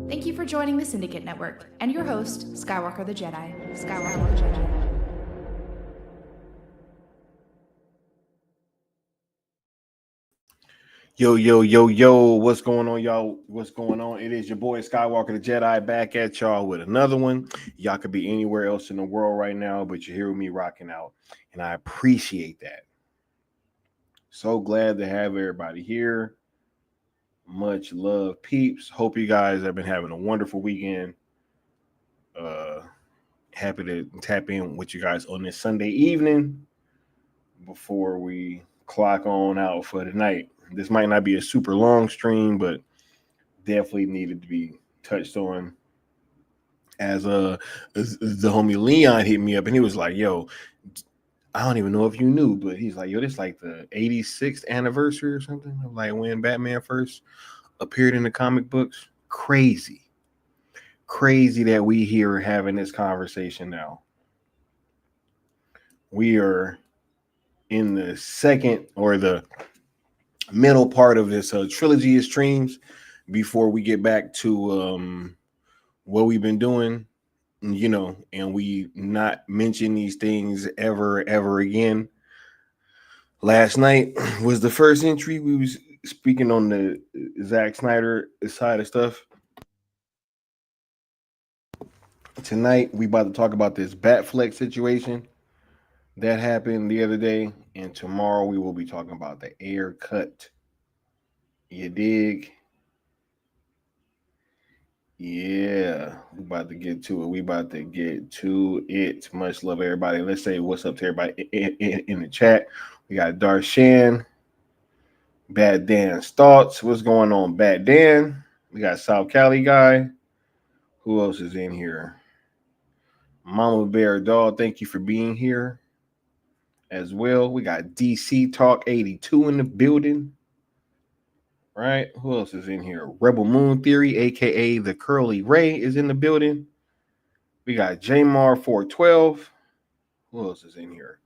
Thank you for joining the Syndicate Network and your host, Skywalker the Jedi. Skywalker the Jedi. Yo, yo, yo, yo, what's going on, y'all? What's going on? It is your boy Skywalker the Jedi back at y'all with another one. Y'all could be anywhere else in the world right now, but you're here with me rocking out, and I appreciate that. So glad to have everybody here. Much love, peeps. Hope you guys have been having a wonderful weekend. Uh, Happy to tap in with you guys on this Sunday evening before we clock on out for the night. This might not be a super long stream, but definitely needed to be touched on. As the homie Leon hit me up and he was like, "Yo, I don't even know if you knew, but he's like, yo, this like the 86th anniversary or something of like when Batman first appeared in the comic books. Crazy that we here having this conversation now. We are in the second or the middle part of this trilogy of streams before we get back to what we've been doing, and we not mention these things ever again. Last night was the first entry. We was speaking on the Zack Snyder side of stuff. Tonight we about to talk about this Batfleck situation that happened the other day, and tomorrow we will be talking about the air cut. You dig? Yeah, we about to get to it. We about to get to it. Much love, everybody. Let's say what's up to everybody in the chat. We got Darshan, Bad Dan's thoughts. What's going on, Bad Dan? We got South Cali guy. Who else is in here? Mama Bear Dog, thank you for being here as well. We got DC Talk 82 in the building. Right? Who else is in here? Rebel Moon Theory, aka the Curly Ray, is in the building. We got Jamar 412. Who else is in here?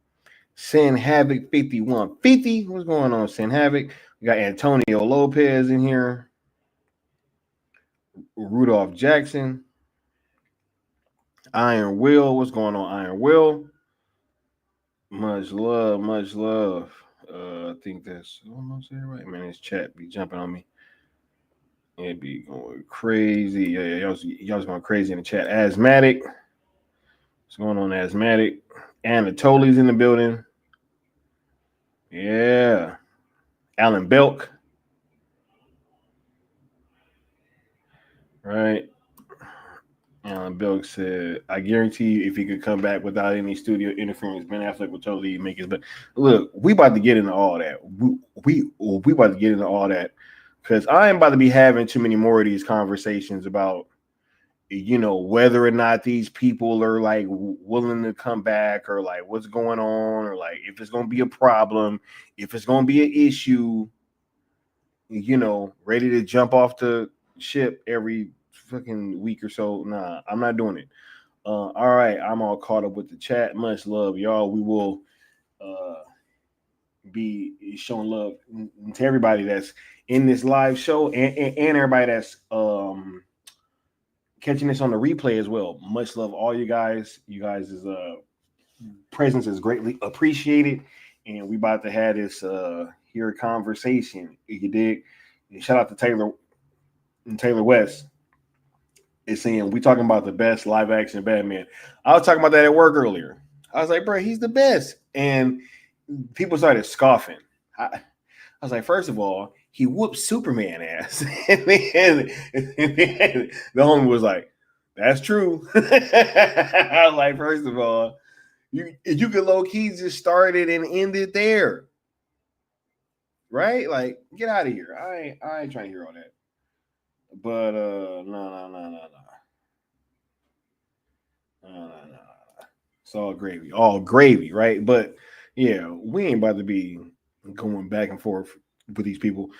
Sin Havoc 5150. What's going on, Sin Havoc? We got Antonio Lopez in here. Rudolph Jackson. Iron Will. What's going on, Iron Will? Much love, much love. I think that's almost everybody. Man, this chat be jumping on me. It be going crazy. Yeah, y'all's going crazy in the chat. Asthmatic. What's going on, Asthmatic? Anatoli's in the building. Yeah. Alan Belk. Right. Alan Belk said, I guarantee you if he could come back without any studio interference, Ben Affleck would totally make it. But look, we about to get into all that. We about to get into all that because I am about to be having too many more of these conversations about, whether or not these people are like willing to come back or like what's going on or like if it's going to be a problem, if it's going to be an issue, ready to jump off the ship every fucking week or so. Nah, I'm not doing it. All right, I'm all caught up with the chat. Much love, y'all. We will be showing love to everybody that's in this live show and everybody that's catching this on the replay as well. Much love, all you guys. You guys' presence is greatly appreciated, and we about to have this here conversation. You dig? And shout out to Taylor West is saying we talking about the best live action Batman. I was talking about that at work earlier. I was like, bro, he's the best, and people started scoffing. I was like, first of all, he whooped Superman ass, and then the homie was like, "That's true." I was like, first of all, you could low key just start it and end it there, right? Like, get out of here. I ain't trying to hear all that. But no. It's all gravy, right? But yeah, we ain't about to be going back and forth with these people.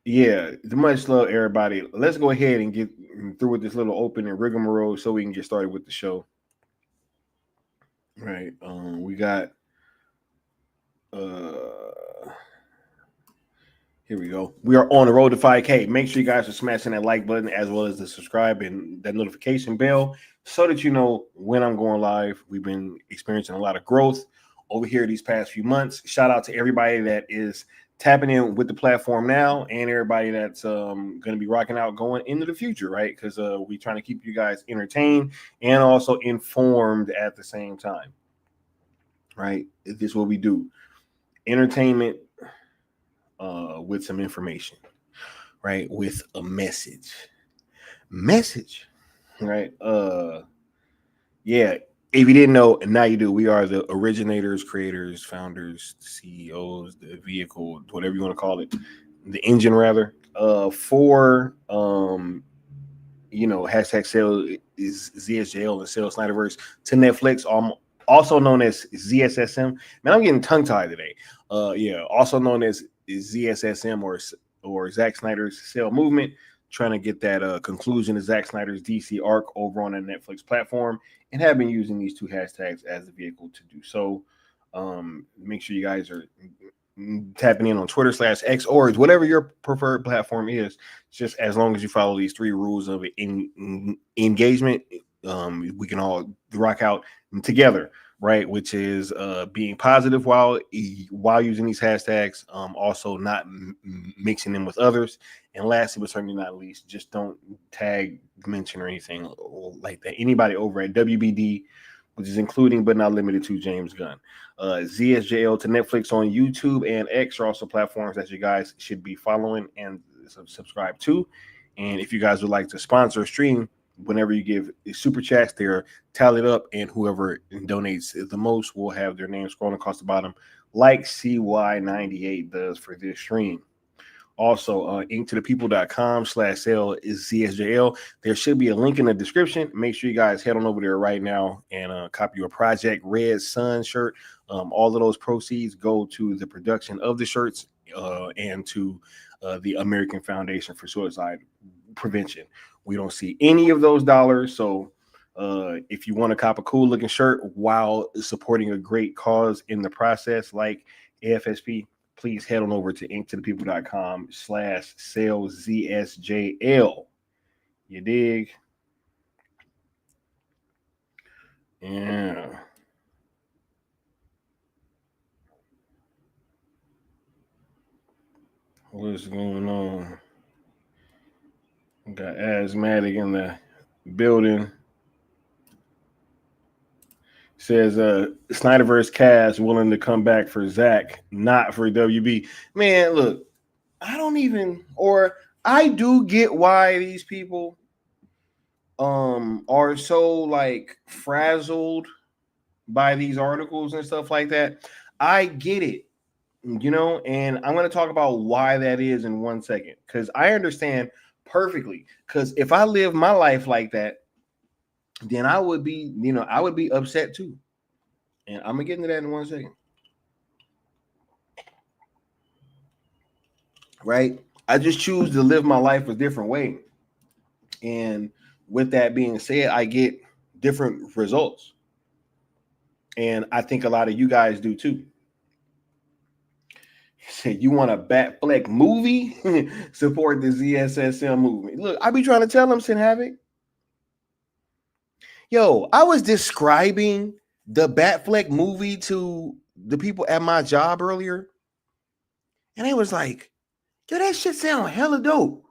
Yeah, much love, everybody. Let's go ahead and get through with this little opening rigmarole so we can get started with the show. Right. We got Here we go. We are on the road to 5K. Make sure you guys are smashing that like button as well as the subscribe and that notification bell so that you know when I'm going live. We've been experiencing a lot of growth over here these past few months. Shout out to everybody that is tapping in with the platform now and everybody that's going to be rocking out going into the future, right? Because we're trying to keep you guys entertained and also informed at the same time, right? This is what we do. Entertainment with some information, right? With a message, right? Yeah. If you didn't know, now you do. We are the originators, creators, founders, CEOs, the vehicle, whatever you want to call it, the engine rather. For hashtag sale is ZSJL and sale Snyderverse to Netflix, also known as ZSSM. Man, I'm getting tongue tied today. Also known as ZSSM or Zack Snyder's Sale Movement, trying to get that conclusion of Zack Snyder's DC arc over on the Netflix platform, and have been using these two hashtags as the vehicle to do so. Make sure you guys are tapping in on Twitter /X or whatever your preferred platform is. Just as long as you follow these three rules of engagement, we can all rock out together, right? Which is being positive while using these hashtags, also not mixing them with others, and lastly, but certainly not least, just don't tag, mention, or anything like that anybody over at WBD, which is including but not limited to James Gunn. ZSJL to Netflix on YouTube and X are also platforms that you guys should be following and subscribe to. And if you guys would like to sponsor a stream, whenever you give super chats, they're tallied up, and whoever donates the most will have their name scrolling across the bottom, like CY98 does for this stream. Also, inktothepeople.com/sale is ZSJL. There should be a link in the description. Make sure you guys head on over there right now and copy your Project Red Sun shirt. All of those proceeds go to the production of the shirts and to the American Foundation for Suicide Prevention. We don't see any of those dollars. So if you want to cop a cool looking shirt while supporting a great cause in the process, like AFSP, please head on over to inktothepeople.com/saleszsjl. You dig? Yeah. What's going on? We got Asthmatic in the building. Says Snyderverse cast willing to come back for Zack, not for WB. Man, look, I do get why these people are so like frazzled by these articles and stuff like that. I get it, and I'm going to talk about why that is in 1 second, because I understand perfectly. Because if I live my life like that, then I would be upset too. And I'm gonna get into that in 1 second. Right? I just choose to live my life a different way. And with that being said, I get different results. And I think a lot of you guys do too. Say you want a Batfleck movie? Support the ZSSM movement. Look, I be trying to tell them, Sin Havoc. Yo, I was describing the Batfleck movie to the people at my job earlier, and they was like, yo, that shit sound hella dope.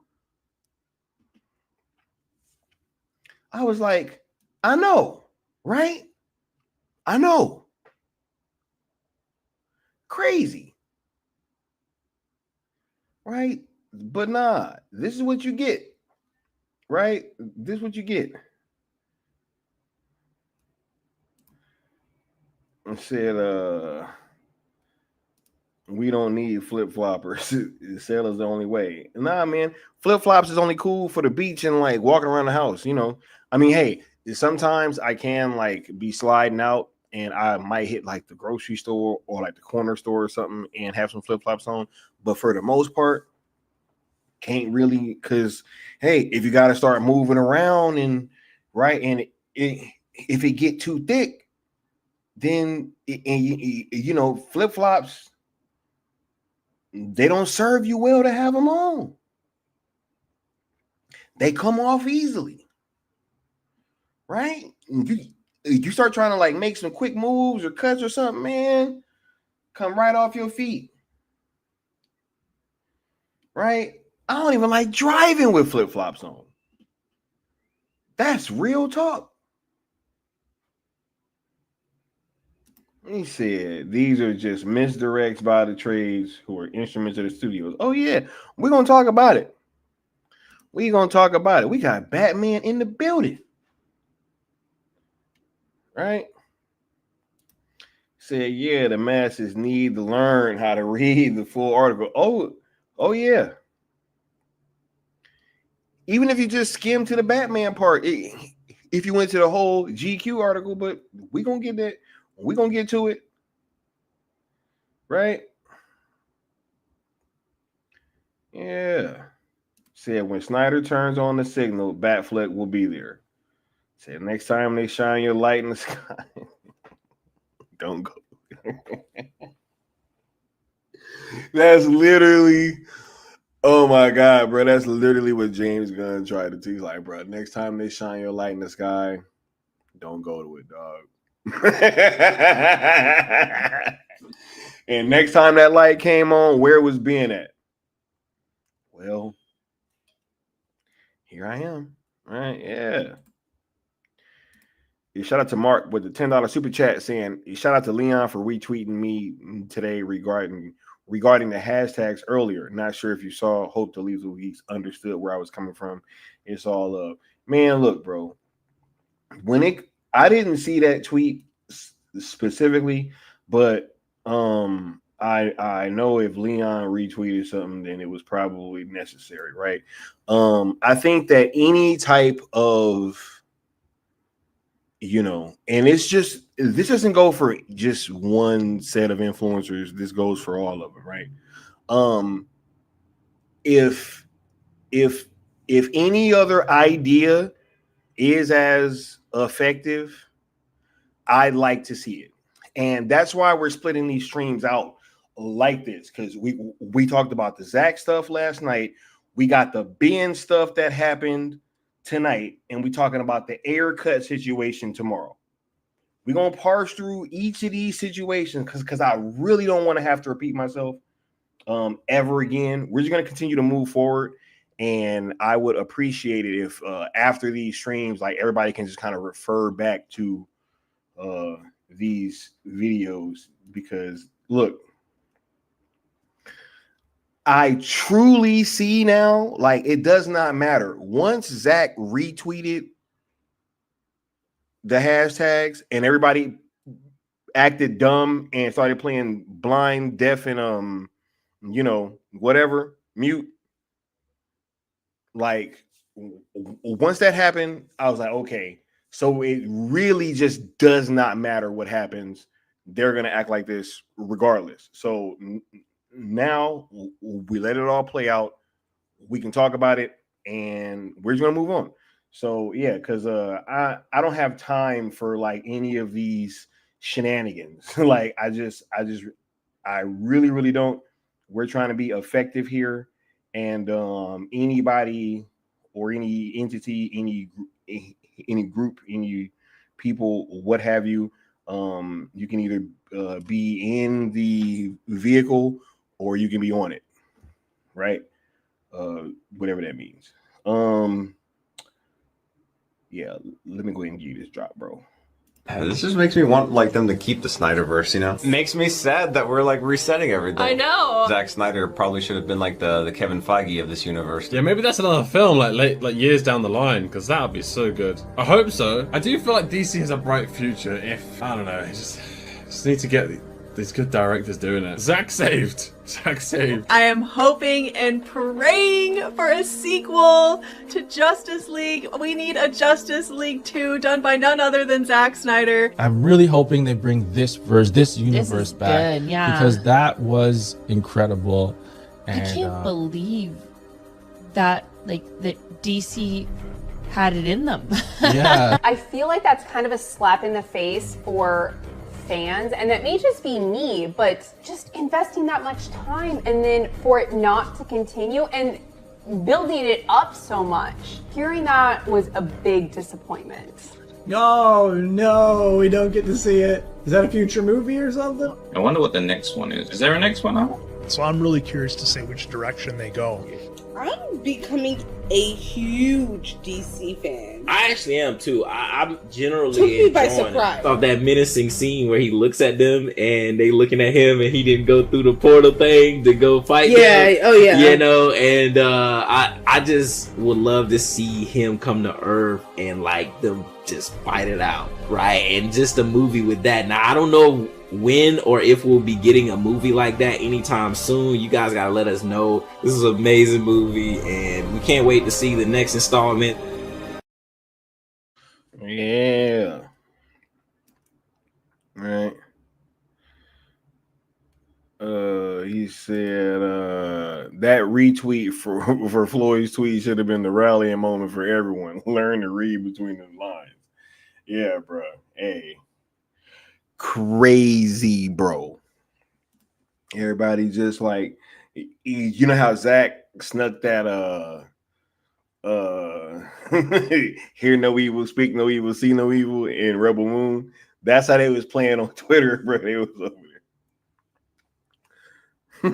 I was like, I know, right? I know. Crazy. Right? But nah, this is what you get. Right? This is what you get. I said, we don't need flip-floppers. Sale is the only way. Nah, man. Flip-flops is only cool for the beach and like walking around the house, I mean, hey, sometimes I can like be sliding out and I might hit like the grocery store or like the corner store or something and have some flip-flops on. But for the most part, can't really, because hey, if you got to start moving around and right, and if it get too thick, then flip-flops they don't serve you well to have them on. They come off easily, right? You start trying to like make some quick moves or cuts or something, man, come right off your feet, right? I don't even like driving with flip-flops on. That's real talk. He said, these are just misdirects by the trades who are instruments of the studios. Oh, yeah. We're going to talk about it. We got Batman in the building. Right? Said, yeah, the masses need to learn how to read the full article. Oh, yeah. Even if you just skim to the Batman part, if you went to the whole GQ article, but we're going to get that. We're going to get to it. Right? Yeah. Said, when Snyder turns on the signal, Batfleck will be there. Said, next time they shine your light in the sky, don't go. That's literally, oh my God, bro. That's literally what James Gunn tried to teach. Like, bro, next time they shine your light in the sky, don't go to it, dog. And next time that light came on, where was Ben at? Well, here I am. Right? Yeah. Shout out to Mark with the $10 super chat saying, shout out to Leon for retweeting me today regarding the hashtags earlier. Not sure if you saw. Hope the Leaves of Geeks understood where I was coming from. It's all love. Man, look, bro. I didn't see that tweet specifically, but I know if Leon retweeted something, then it was probably necessary, right? I think that any type of, and it's just, this doesn't go for just one set of influencers. This goes for all of them, right? If any other idea is as effective, I'd like to see it. And that's why we're splitting these streams out like this, because we talked about the Zack stuff last night. We got the Ben stuff that happened tonight, and we're talking about the air cut situation tomorrow. We're going to parse through each of these situations because I really don't want to have to repeat myself ever again. We're just going to continue to move forward, and I would appreciate it if after these streams, like, everybody can just kind of refer back to these videos, because look, I truly see now, like, it does not matter. Once Zack retweeted the hashtags and everybody acted dumb and started playing blind, deaf, and whatever, mute, like, once that happened, I was like, okay, so it really just does not matter what happens. They're going to act like this regardless. So now we let it all play out. We can talk about it, and we're just going to move on. So, yeah, because I don't have time for, like, any of these shenanigans. Like, I really, really don't. We're trying to be effective here. And anybody or any entity, any group, any people, what have you, you can either be in the vehicle or you can be on it, right? Whatever that means. Yeah, let me go ahead and give you this drop, bro. This just makes me want, like, them to keep the Snyderverse, Makes me sad that we're, like, resetting everything. I know. Zack Snyder probably should have been, like, the Kevin Feige of this universe. Yeah, maybe that's another film, like years down the line, because that would be so good. I hope so. I do feel like DC has a bright future if, I don't know, just need to get these good directors doing it. Zack saved. I am hoping and praying for a sequel to Justice League. We need a Justice League 2 done by none other than Zack Snyder. I'm really hoping they bring this universe back. Good, yeah. Because that was incredible. And, I can't believe that, that DC had it in them. Yeah. I feel like that's kind of a slap in the face for fans, and that may just be me, but just investing that much time and then for it not to continue and building it up so much. Hearing that was a big disappointment. No, we don't get to see it. Is that a future movie or something? I wonder what the next one is. Is there a next one out? So I'm really curious to see which direction they go. I'm becoming a huge DC fan. I actually am too. I'm generally Took me by surprise. Of that menacing scene where he looks at them and they looking at him and he didn't go through the portal thing to go fight them. Oh yeah. You know, and I just would love to see him come to Earth and like them just fight it out, right? And just a movie with that. Now I don't know when or if we'll be getting a movie like that anytime soon. You guys gotta let us know. This is an amazing movie and we can't wait to see the next installment. Yeah. Right. He said that retweet for Floyd's tweet should have been the rallying moment for everyone. Learn to read between the lines. Yeah, bro. Hey. Crazy, bro. Everybody just like, you know how Zack snuck that hear no evil, speak no evil, see no evil in Rebel Moon. That's how they was playing on Twitter, bro. They was over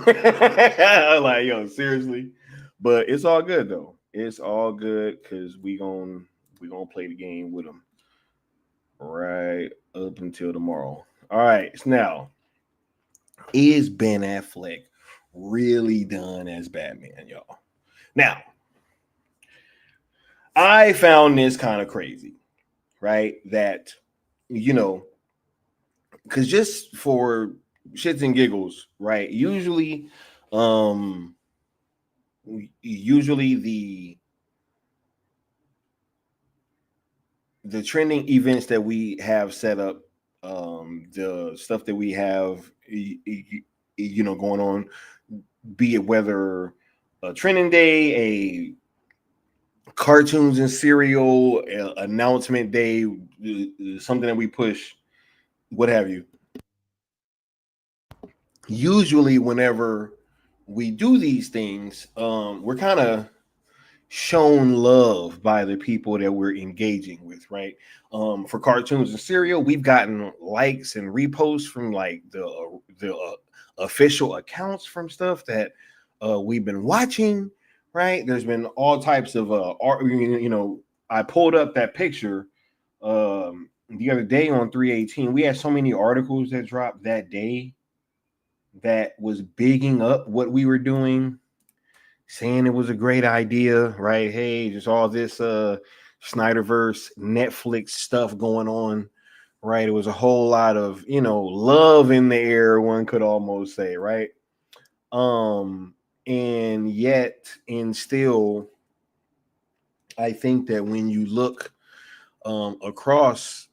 there. Like, yo, seriously. But it's all good though. It's all good because we gonna play the game with them right up until tomorrow. All right, so now is Ben Affleck really done as Batman, y'all? Now, I found this kind of crazy, right? That, you know, because just for shits and giggles, right? Usually the trending events that we have set up, the stuff that we have, you know, going on, be it whether a trending day, a cartoons and cereal announcement day, something that we push, what have you. Usually whenever we do these things, we're kind of shown love by the people that we're engaging with, right? For cartoons and cereal, we've gotten likes and reposts from like the official accounts from stuff that we've been watching, right? There's been all types of art. You know, I pulled up that picture the other day on 318. We had so many articles that dropped that day that was bigging up what we were doing, saying it was a great idea, right? Hey, just all this Snyderverse Netflix stuff going on, right? It was a whole lot of, you know, love in the air, one could almost say, right? And yet, and still, I think that when you look across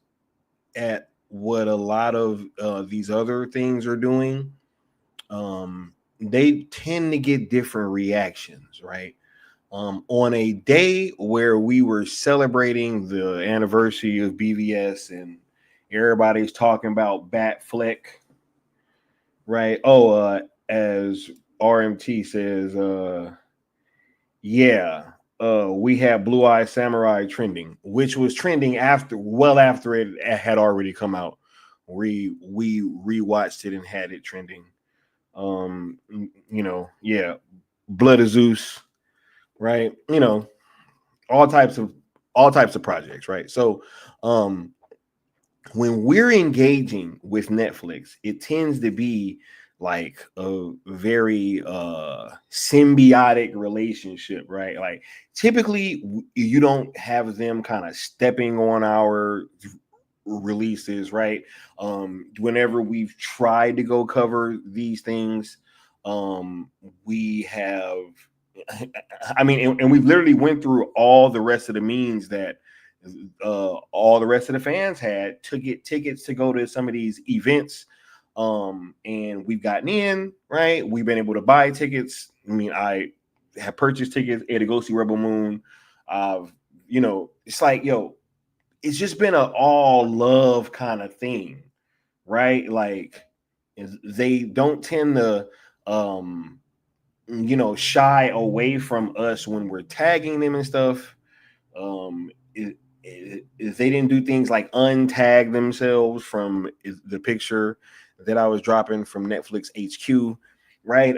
at what a lot of these other things are doing, they tend to get different reactions, right? On a day where we were celebrating the anniversary of BVS and everybody's talking about Batfleck, right? Oh, as RMT says, we had Blue Eye Samurai trending, which was trending after it had already come out. We rewatched it and had it trending. You know, yeah, Blood of Zeus, right? You know, all types of projects, right? So when we're engaging with Netflix, it tends to be like a very symbiotic relationship, right? Like typically you don't have them kind of stepping on our releases, right? Whenever we've tried to go cover these things, we have, I mean, and we've literally went through all the rest of the means that all the rest of the fans had to get tickets to go to some of these events. And we've gotten in, right? We've been able to buy tickets. I mean, I have purchased tickets to go see Rebel Moon. You know, it's like, yo, it's just been an all love kind of thing, right? Like they don't tend to shy away from us when we're tagging them and stuff. They didn't do things like untag themselves from the picture that I was dropping from Netflix HQ, right?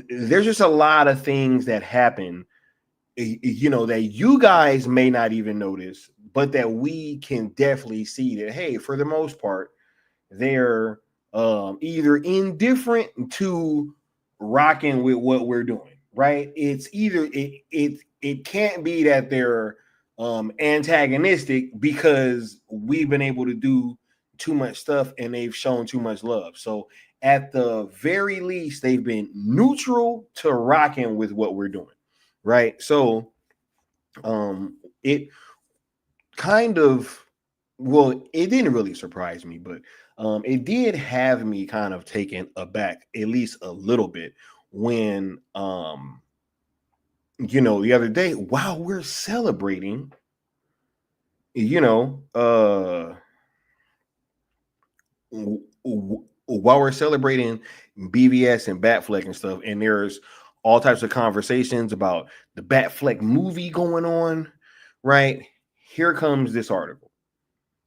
There's just a lot of things that happen, that you guys may not even notice, but that we can definitely see that, hey, for the most part, they're either indifferent to rocking with what we're doing, right? It's either it can't be that they're antagonistic because we've been able to do too much stuff and they've shown too much love. So at the very least, they've been neutral to rocking with what we're doing, right? So it kind of, well, it didn't really surprise me, but it did have me kind of taken aback, at least a little bit, when the other day, while we're celebrating, while we're celebrating BVS and Batfleck and stuff, and there's all types of conversations about the Batfleck movie going on, right? Here comes this article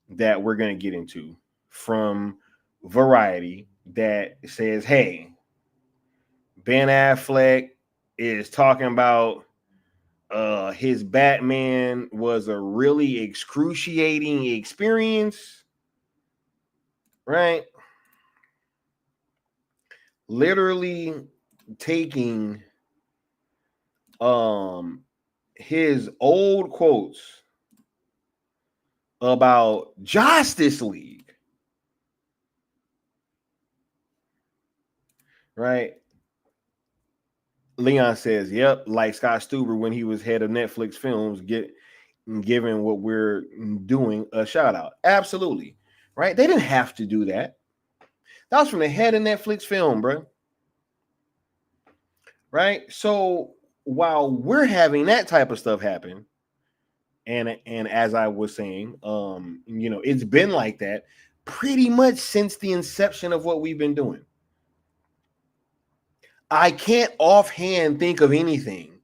that we're going to get into from Variety that says, hey, Ben Affleck is talking about his Batman was a really excruciating experience, right? Literally taking his old quotes about Justice League, right? Leon says, yep, like Scott Stuber when he was head of Netflix Films, giving what we're doing a shout out. Absolutely. Right? They didn't have to do that. That was from the head of Netflix Film, bro. Right? So while we're having that type of stuff happen, and as I was saying, it's been like that pretty much since the inception of what we've been doing. I can't offhand think of anything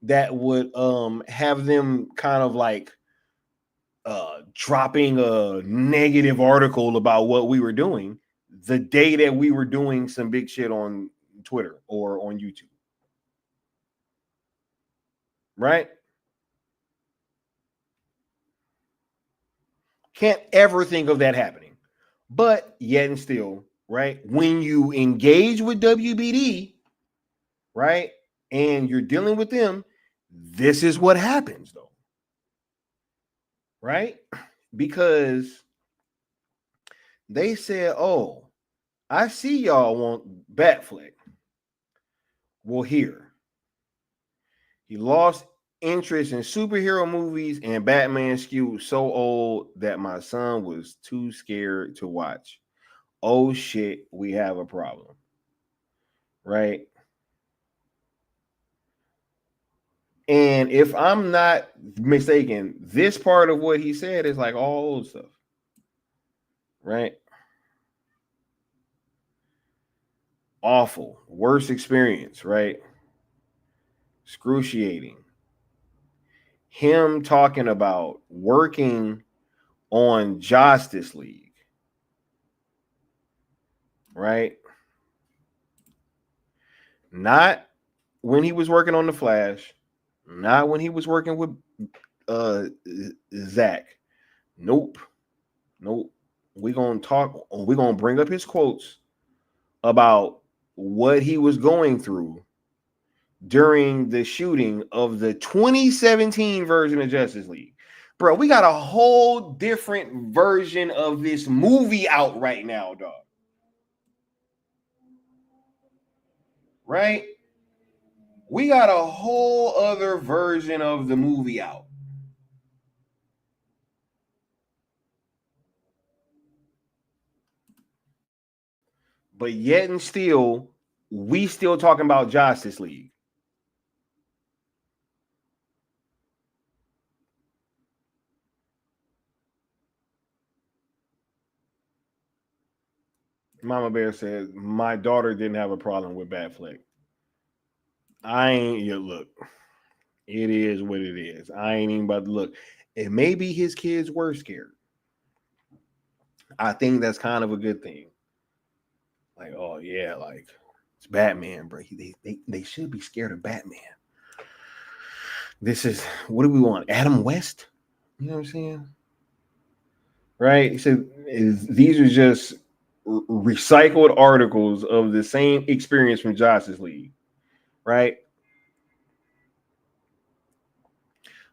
that would have them kind of like dropping a negative article about what we were doing the day that we were doing some big shit on Twitter or on YouTube. Right? Can't ever think of that happening. But yet and still, right? When you engage with WBD, right? And you're dealing with them, this is what happens though. Right? Because they said, oh, I see y'all want Batfleck. Well, here. He lost interest in superhero movies, and Batman skewed so old that my son was too scared to watch. Oh shit, we have a problem. Right? And if I'm not mistaken, this part of what he said is like all old stuff. Right? Awful. Worst experience, right? Excruciating. Him talking about working on Justice League, right? Not when he was working on the Flash, not when he was working with Zack. Nope. We're gonna bring up his quotes about what he was going through during the shooting of the 2017 version of Justice League. Bro, we got a whole different version of this movie out right now, dog. Right? We got a whole other version of the movie out. But yet and still, we still talking about Justice League. Mama Bear said, my daughter didn't have a problem with Batfleck. I ain't, look, it is what it is. I ain't even about to look. And maybe his kids were scared. I think that's kind of a good thing. Like, oh yeah, like it's Batman, bro. They should be scared of Batman. This is, what do we want? Adam West? You know what I'm saying? Right? So these are just recycled articles of the same experience from Justice League, right?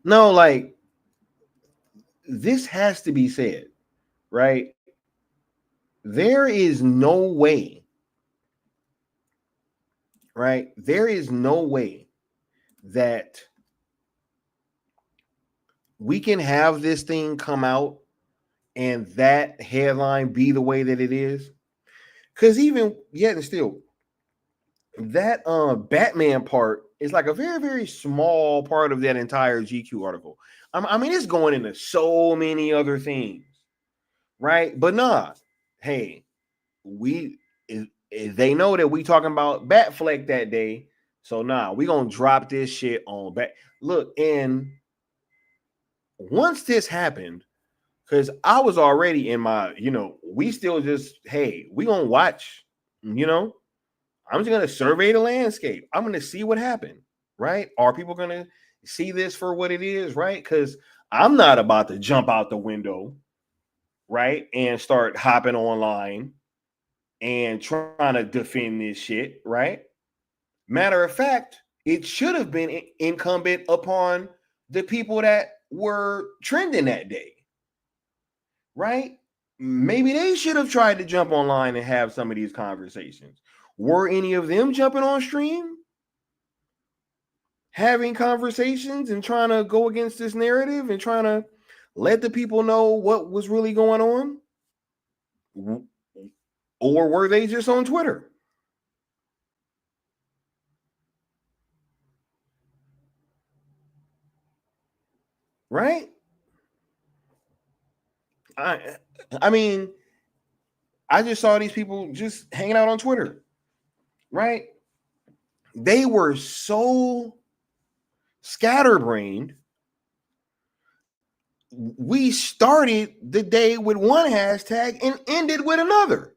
No, like, this has to be said, right? There is no way, right? There is no way that we can have this thing come out and that headline be the way that it is. Because even yet and still, that Batman part is like a very, very small part of that entire GQ article. I mean, it's going into so many other things, right? But nah, hey, they know that we talking about Batfleck that day, so nah, we gonna drop this shit on Bat. Look, and once this happened, because I was already in my, we still just, hey, we gonna watch, I'm just gonna survey the landscape. I'm gonna see what happened, right? Are people gonna see this for what it is, right? Because I'm not about to jump out the window, right, and start hopping online and trying to defend this shit, right? Matter of fact, it should have been incumbent upon the people that were trending that day, right? Maybe they should have tried to jump online and have some of these conversations. Were any of them jumping on stream, having conversations and trying to go against this narrative and trying to let the people know what was really going on? Or were they just on Twitter? Right? I mean, I just saw these people just hanging out on Twitter, right? They were so scatterbrained. We started the day with one hashtag and ended with another.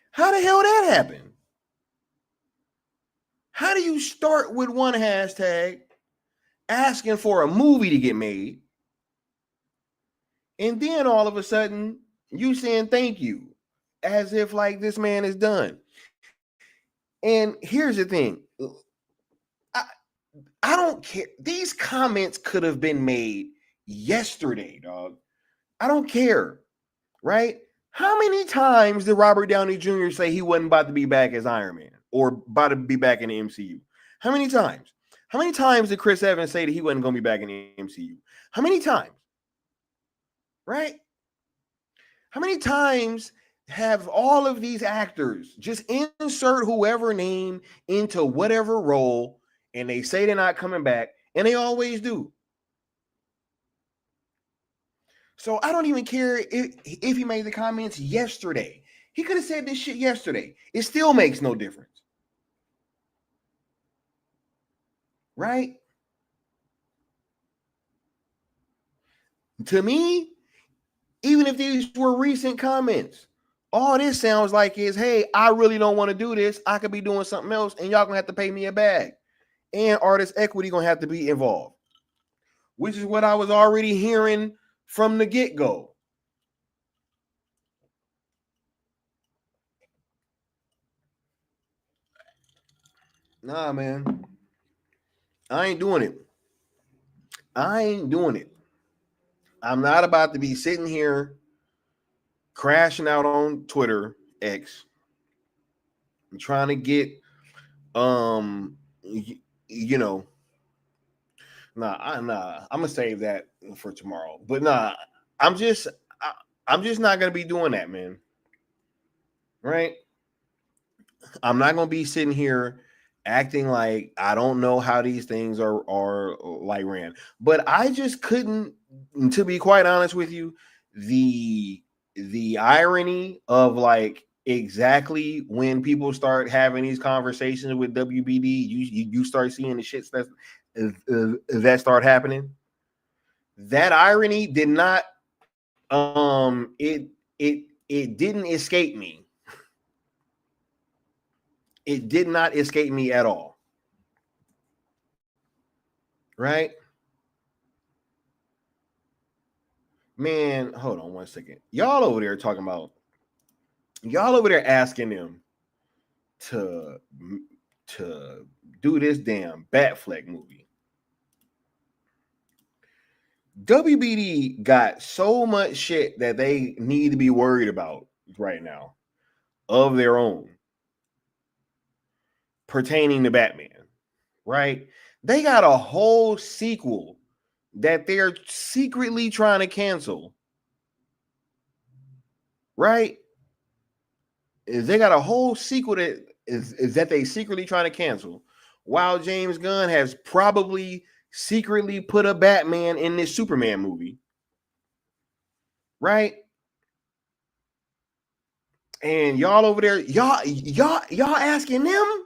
How the hell that happened? How do you start with one hashtag asking for a movie to get made, and then all of a sudden you saying thank you as if like this man is done? And here's the thing. I don't care. These comments could have been made yesterday, dog. I don't care, right? How many times did Robert Downey Jr. say he wasn't about to be back as Iron Man or about to be back in the MCU? How many times? How many times did Chris Evans say that he wasn't going to be back in the MCU? How many times? Right? How many times have all of these actors just insert whoever name into whatever role and they say they're not coming back, and they always do? So I don't even care if he made the comments yesterday. He could have said this shit yesterday. It still makes no difference. Right? To me, even if these were recent comments, all this sounds like is, hey, I really don't want to do this. I could be doing something else, and y'all gonna have to pay me a bag. And artist equity gonna have to be involved, which is what I was already hearing from the get-go. Nah, man. I ain't doing it. I ain't doing it. I'm not about to be sitting here crashing out on Twitter X and trying to get I'm gonna save that for tomorrow. But I'm just not gonna be doing that, man. Right? I'm not gonna be sitting here acting like I don't know how these things are like ran. But I just couldn't, to be quite honest with you, the the irony of like exactly when people start having these conversations with WBD, you start seeing the shits that start happening. That irony did not it didn't escape me. It did not escape me at all. Right? Man, hold on one second. Y'all over there asking them to do this damn Batfleck movie. WBD got so much shit that they need to be worried about right now of their own pertaining to Batman, right? They got a whole sequel that they're secretly trying to cancel, right? They got a whole sequel that is that they secretly trying to cancel, while James Gunn has probably secretly put a Batman in this Superman movie, right? And y'all over there, y'all asking them?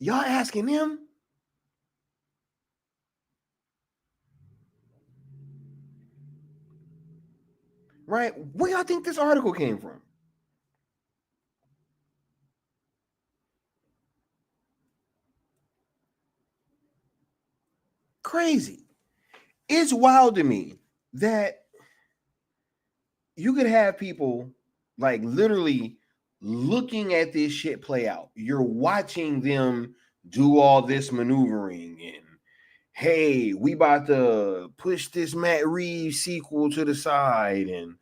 Y'all asking them? Right? Where y'all think this article came from? Crazy. It's wild to me that you could have people like literally looking at this shit play out. You're watching them do all this maneuvering and hey, we about to push this Matt Reeves sequel to the side and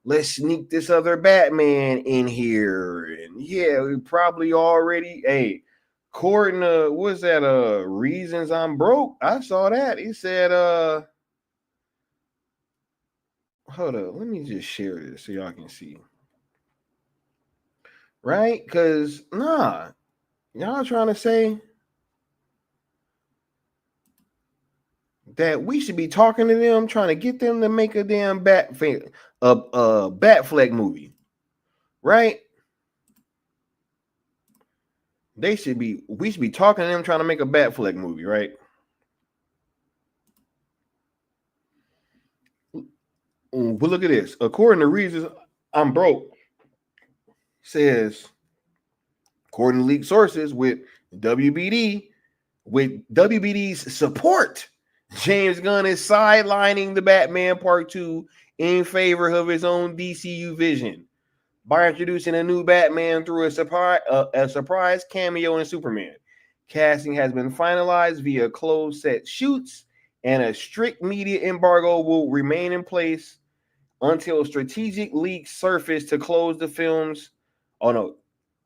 let's sneak this other Batman in here. And yeah, we probably already, hey, according to what's that reasons I'm broke. I saw that. He said, hold up, let me just share this so y'all can see. Right? Because y'all trying to say that we should be talking to them, trying to get them to make a damn Batfleck movie, right? We should be talking to them, trying to make a Batfleck movie, right? But look at this. According to reasons I'm broke, says according to leaked sources with WBD's support, James Gunn is sidelining the Batman Part 2 in favor of his own DCU vision by introducing a new Batman through a surprise cameo in Superman. Casting has been finalized via closed set shoots, and a strict media embargo will remain in place until strategic leaks surface to close the film's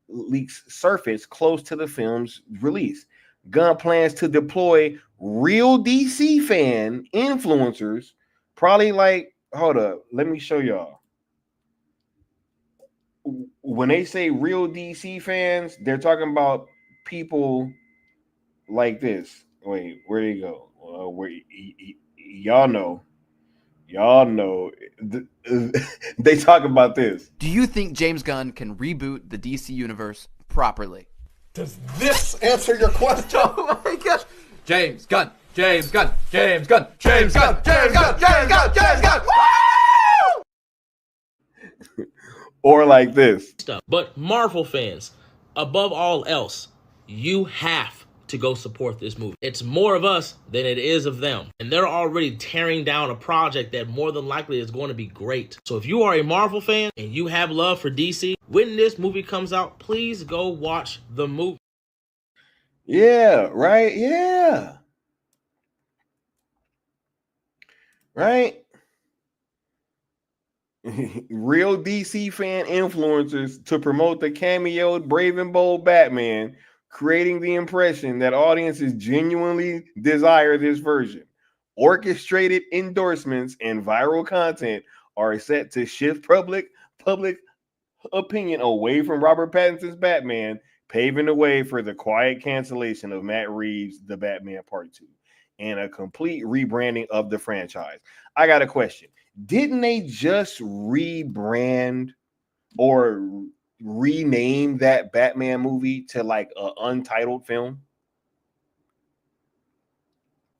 leaks surface close to the film's release. Gunn plans to deploy real DC fan influencers, probably like, hold up, let me show y'all. When they say real DC fans, they're talking about people like this. Wait, where'd they go? Y'all know. They talk about this. Do you think James Gunn can reboot the DC universe properly? Does this answer your question? Oh my gosh. James Gunn. James Gunn. James Gunn. James Gunn. James Gunn. James Gunn. James Gunn. Woo! Or like this. But Marvel fans, above all else, you have to go support this movie. It's more of us than it is of them. And they're already tearing down a project that more than likely is going to be great. So if you are a Marvel fan and you have love for DC, when this movie comes out, please go watch the movie. Yeah, right? Yeah. Right? Real DC fan influencers to promote the cameoed Brave and Bold Batman, creating the impression that audiences genuinely desire this version. Orchestrated endorsements and viral content are set to shift public opinion away from Robert Pattinson's Batman, paving the way for the quiet cancellation of Matt Reeves' The Batman Part 2. and a complete rebranding of the franchise. I got a question. Didn't they just rebrand or rename that Batman movie to like an untitled film?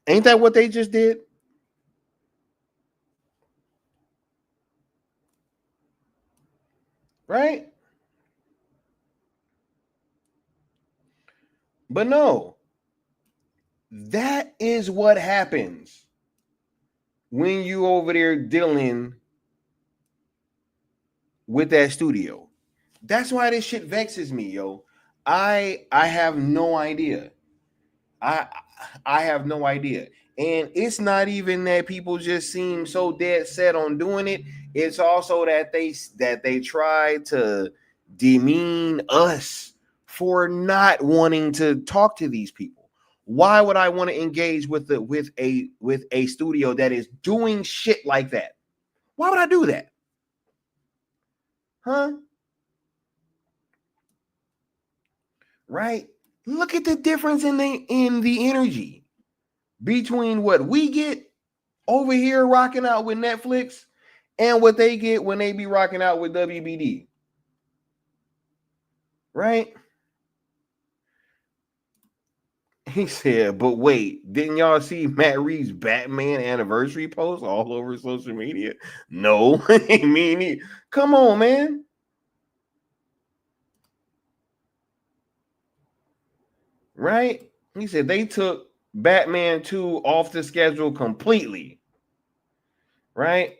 Ain't that what they just did? Right? But no, that is what happens when you over there dealing with that studio. That's why this shit vexes me, yo. I have no idea. I have no idea. And it's not even that people just seem so dead set on doing it. It's also that they try to demean us for not wanting to talk to these people. Why would I want to engage with a studio that is doing shit like that? Why would I do that? Huh? Right? Look at the difference in the energy between what we get over here rocking out with Netflix and what they get when they be rocking out with WBD. Right? He said, but wait, didn't y'all see Matt Reeves' Batman anniversary post all over social media? No, I mean, come on, man. Right? He said they took Batman 2 off the schedule completely. Right?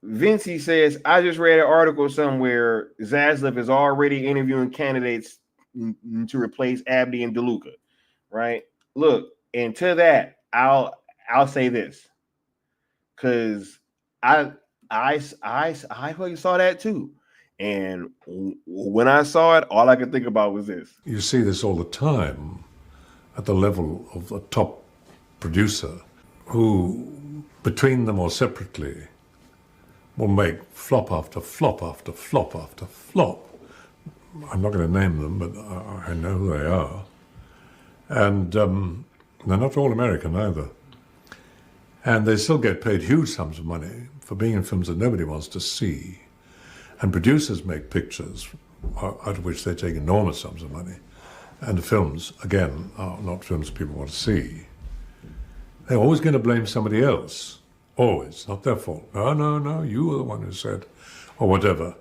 Vinci says, I just read an article somewhere. Zaslav is already interviewing candidates to replace Abdi and DeLuca. Right? Look, and to that, I'll say this. Because I saw that too. And when I saw it, all I could think about was this. You see this all the time at the level of a top producer who, between them or separately, will make flop after flop after flop after flop. I'm not going to name them, but I know who they are. And they're not all American either. And they still get paid huge sums of money for being in films that nobody wants to see. And producers make pictures out of which they take enormous sums of money. And the films, again, are not films people want to see. They're always going to blame somebody else. Always. Not their fault. No, you were the one who said, or whatever.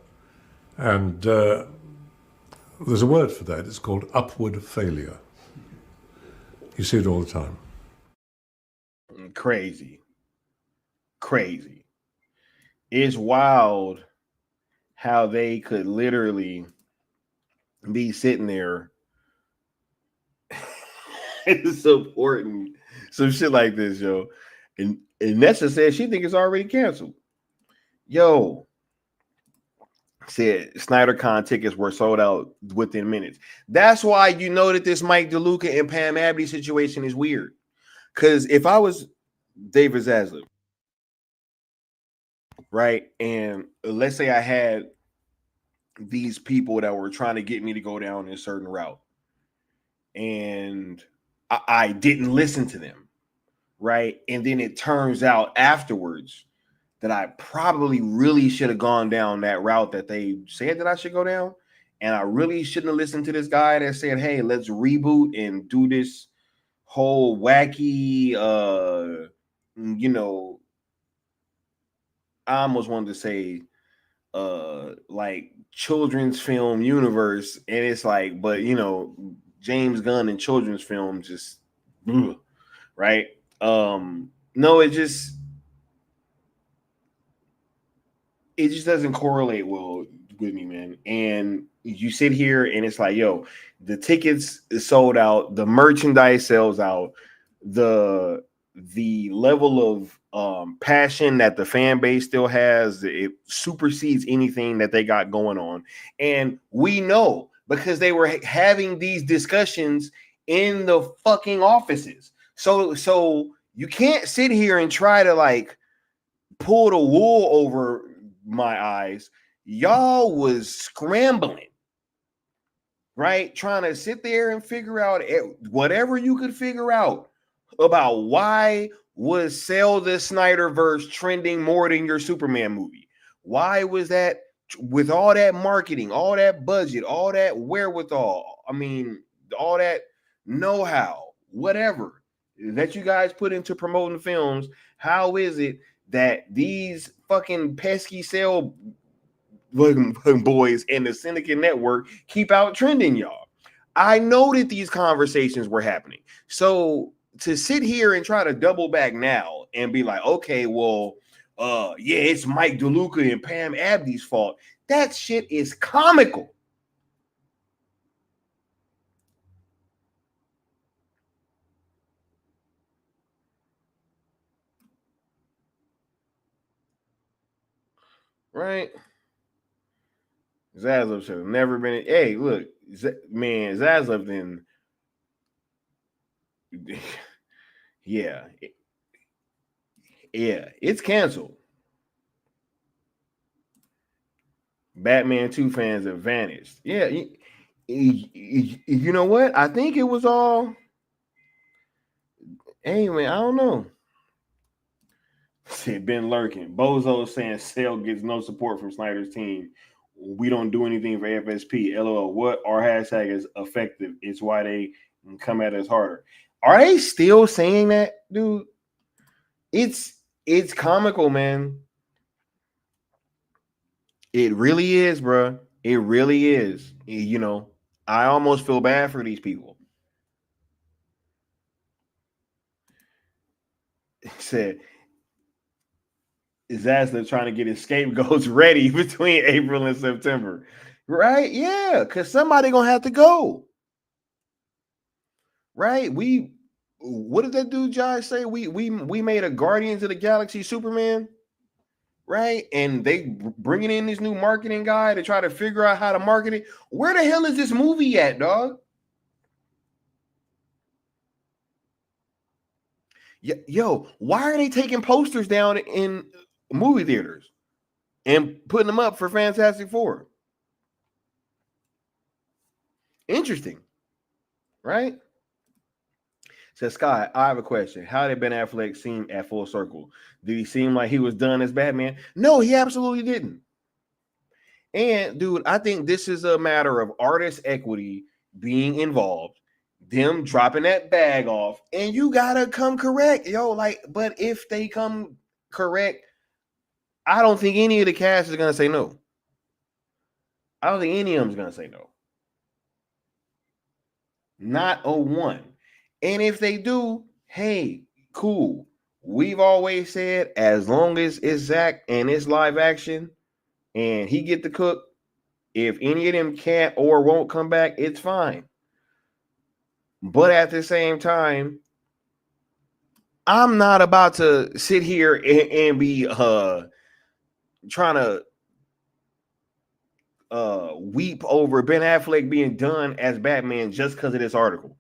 And there's a word for that. It's called upward failure. You see it all the time. Crazy. It's wild how they could literally be sitting there supporting some shit like this, yo. And Nessa said she think it's already canceled. Yo, said SnyderCon tickets were sold out within minutes. That's why you know that this Mike DeLuca and Pam Abdi situation is weird. Because if I was David Zaslav, right, and let's say I had these people that were trying to get me to go down a certain route, and I didn't listen to them, right, and then it turns out afterwards that I probably really should have gone down that route that they said that I should go down, and I really shouldn't have listened to this guy that said, hey, let's reboot and do this whole wacky I almost wanted to say like children's film universe, and it's like, but James Gunn and children's film just right. No, it just doesn't correlate well with me, man. And you sit here and it's like, yo, the tickets is sold out, the merchandise sells out, the level of passion that the fan base still has, it supersedes anything that they got going on. And we know because they were having these discussions in the fucking offices. So you can't sit here and try to like pull the wool over my eyes. Y'all was scrambling, right? Trying to sit there and figure out whatever you could figure out about why was Sell the Snyderverse trending more than your Superman movie? Why was that with all that marketing, all that budget, all that wherewithal? I mean, all that know-how, whatever that you guys put into promoting films. How is it that these fucking pesky Sell boys and the Syndicate Network keep out trending y'all? I know that these conversations were happening. So to sit here and try to double back now and be like, okay, well, yeah, it's Mike DeLuca and Pam Abdi's fault. That shit is comical. Right? Zaslav should have never been. Hey, look, man, Zaslav then. Yeah. Yeah, it's canceled. Batman 2 fans have vanished. Yeah, you know what? I think it was all. Hey, man, I don't know. Said Ben lurking. Bozo saying Sale gets no support from Snyder's team. We don't do anything for FSP. LOL. What? Our hashtag is effective. It's why they come at us harder. Are they still saying that, dude? It's comical, man. It really is, bro. It really is. You know, I almost feel bad for these people. He said, Zaslav trying to get his scapegoats ready between April and September. Right? Yeah, because somebody gonna have to go. Right? What did that dude Josh say? We made a Guardians of the Galaxy Superman, right? And they bringing in this new marketing guy to try to figure out how to market it. Where the hell is this movie at, dog? Yo, why are they taking posters down in movie theaters and putting them up for Fantastic Four? Interesting, right? Says Scott, I have a question. How did Ben Affleck seem at full circle? Did he seem like he was done as Batman? No, he absolutely didn't. And dude, I think this is a matter of artist equity being involved, them dropping that bag off, and you gotta come correct, yo. Like, but if they come correct, I don't think any of the cast is gonna say no. I don't think any of them is gonna say no. Not a one. And if they do, hey, cool. We've always said as long as it's Zack and it's live action and he get to cook, if any of them can't or won't come back, it's fine. But at the same time, I'm not about to sit here and be trying to weep over Ben Affleck being done as Batman just because of this article.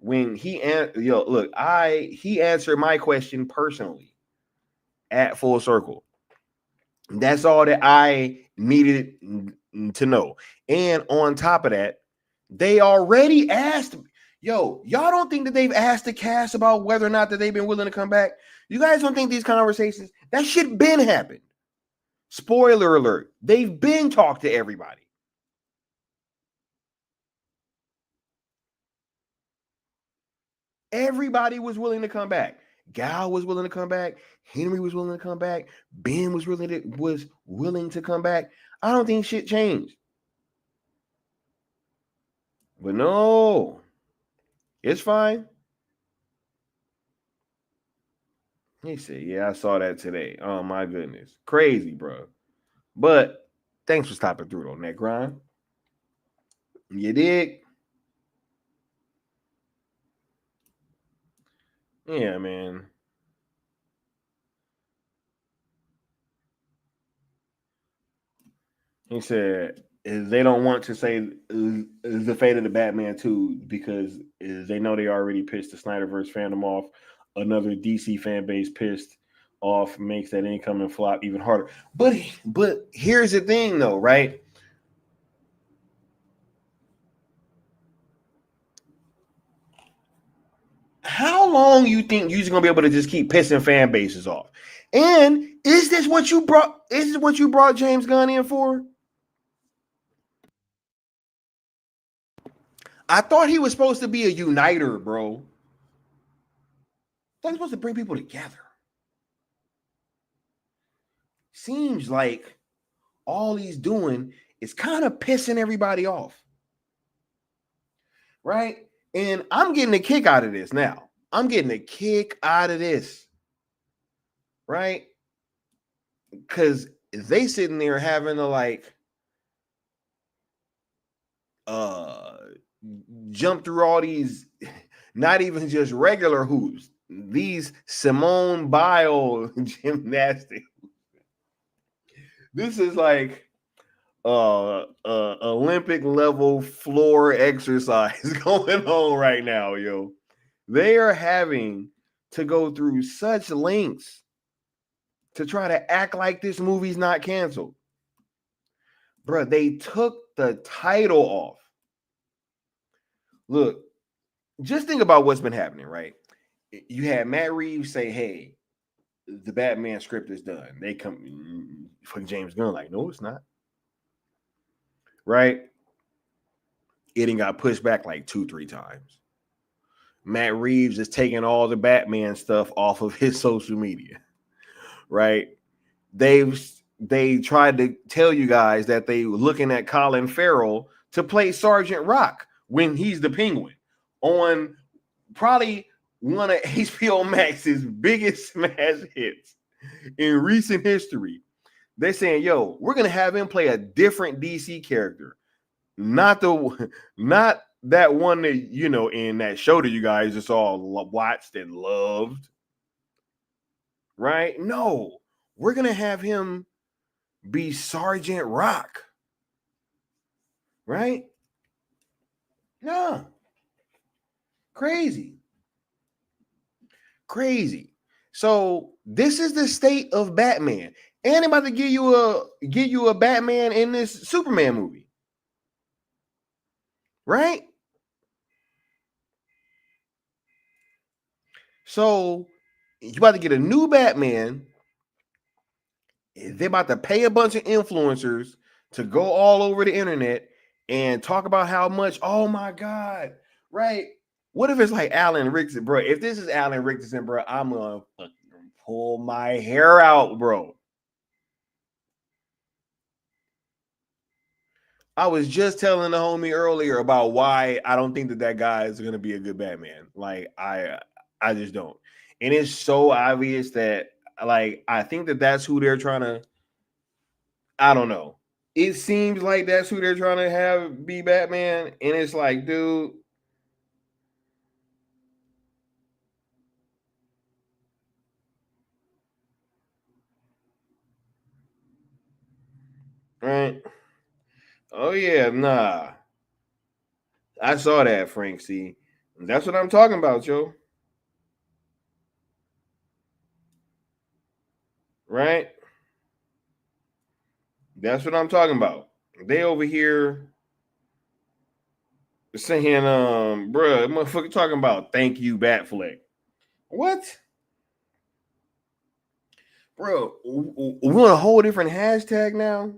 When he he answered my question personally at full circle. That's all that I needed to know. And on top of that, they already asked, y'all don't think that they've asked the cast about whether or not that they've been willing to come back? You guys don't think these conversations, that shit been happened. Spoiler alert, they've been talked to everybody. Everybody was willing to come back. Gal was willing to come back. Henry was willing to come back. Ben was willing to come back. I don't think shit changed. But no, it's fine. He said, yeah, I saw that today. Oh, my goodness. Crazy, bro. But thanks for stopping through on that grind. You dig? Yeah, man. He said they don't want to say the fate of the Batman 2 because they know they already pissed the Snyderverse fandom off. Another DC fan base pissed off makes that incoming flop even harder. But here's the thing, though, right? how long you think you're gonna be able to just keep pissing fan bases off? And is this what you brought? Is this what you brought James Gunn in for? I thought he was supposed to be a uniter, bro. That's supposed to bring people together. Seems like all he's doing is kind of pissing everybody off. Right? And I'm getting a kick out of this now. I'm getting a kick out of this. Right? Because they sitting there having to like jump through all these, not even just regular hoops, these Simone Biles gymnastics. This is like Olympic level floor exercise going on right now, yo. They are having to go through such lengths to try to act like this movie's not canceled. Bruh, they took the title off. Look, just think about what's been happening, right? You had Matt Reeves say, hey, the Batman script is done. They come for James Gunn, like, no, it's not. Right? It got pushed back like 2-3 times. Matt Reeves is taking all the Batman stuff off of his social media. Right? They tried to tell you guys that they were looking at Colin Farrell to play Sergeant Rock when he's the Penguin on probably one of HBO Max's biggest smash hits in recent history. They're saying, yo, we're going to have him play a different DC character. Not that one that, you know, in that show that you guys just all watched and loved. Right? No, we're going to have him be Sergeant Rock. Right? No. Crazy. So this is the state of Batman. And I'm about to give you a Batman in this Superman movie. Right? So you about to get a new Batman. They're about to pay a bunch of influencers to go all over the internet and talk about how much, oh my God, right? What if it's like Alan Rickson, bro? If this is Alan Rickson, bro, I'm gonna pull my hair out, bro. I was just telling the homie earlier about why I don't think that guy is gonna be a good Batman. Like I just don't, and it's so obvious that like I think that that's who they're trying to. I don't know. It seems like that's who they're trying to have be Batman, and it's like, dude. Right? Oh yeah, nah. I saw that, Frank. See, that's what I'm talking about, Joe. Right? That's what I'm talking about. They over here saying, bruh, motherfucker talking about thank you, Batfleck. What? Bro, we want a whole different hashtag now.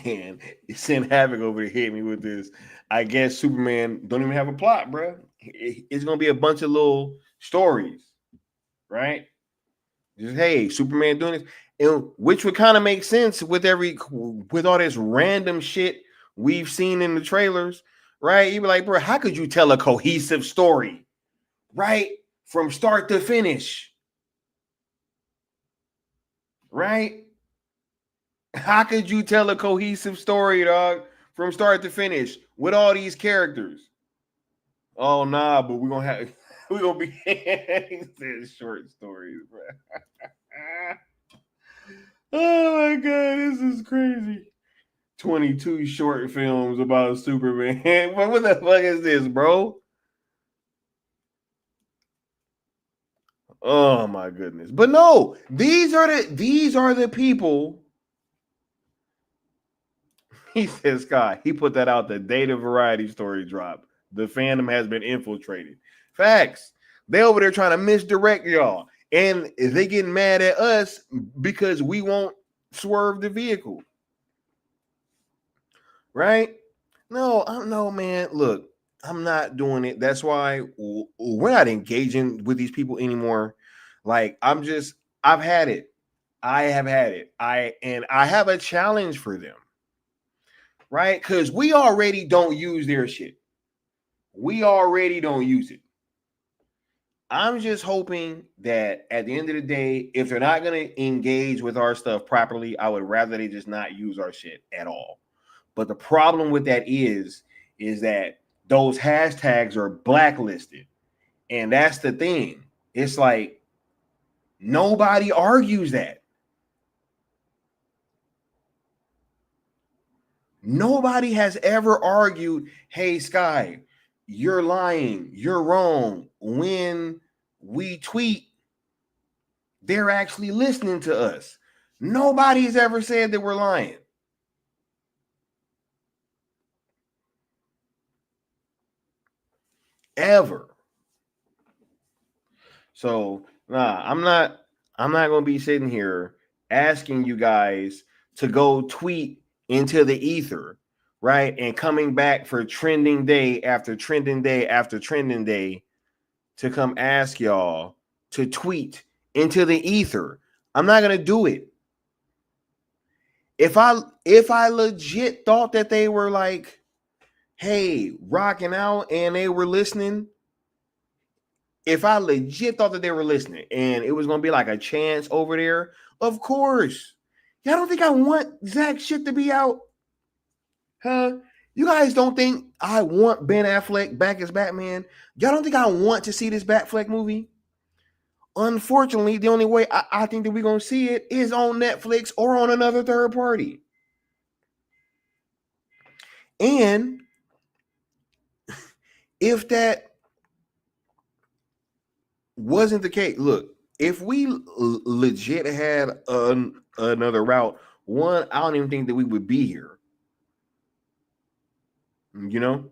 And send Havoc over to hit me with this. I guess Superman don't even have a plot, bro. It's gonna be a bunch of little stories, right? Just hey, Superman doing this, and which would kind of make sense with all this random shit we've seen in the trailers, right? You'd be like, bro, how could you tell a cohesive story, right, from start to finish, right? How could you tell a cohesive story, dog, from start to finish with all these characters? Oh nah, but we're gonna be short stories, bro. Oh my god, this is crazy. 22 short films about Superman. What the fuck is this, bro? Oh my goodness. But no, these are the people. He says, Sky, he put that out the day the Variety story dropped. The fandom has been infiltrated. Facts. They over there trying to misdirect y'all. And they getting mad at us because we won't swerve the vehicle. Right? No, man. Look, I'm not doing it. That's why we're not engaging with these people anymore. Like, I've had it. I have had it. I have a challenge for them. Right? Because we already don't use their shit. We already don't use it. I'm just hoping that at the end of the day, if they're not going to engage with our stuff properly, I would rather they just not use our shit at all. But the problem with that is that those hashtags are blacklisted. And that's the thing. It's like nobody argues that. Nobody has ever argued, hey, Sky, you're lying, you're wrong. When we tweet, they're actually listening to us. Nobody's ever said that we're lying. Ever. So, I'm not going to be sitting here asking you guys to go tweet into the ether, right? And coming back for trending day after trending day after trending day to come ask y'all to tweet into the ether. I'm not going to do it. If I legit thought that they were like, hey, rocking out and they were listening, if I legit thought that they were listening and it was going to be like a chance over there, of course. Y'all don't think I want Zack shit to be out? Huh? You guys don't think I want Ben Affleck back as Batman? Y'all don't think I want to see this Batfleck movie? Unfortunately, the only way I think that we're going to see it is on Netflix or on another third party. And if that wasn't the case, look, if we legit had another route, one, I don't even think that we would be here. You know?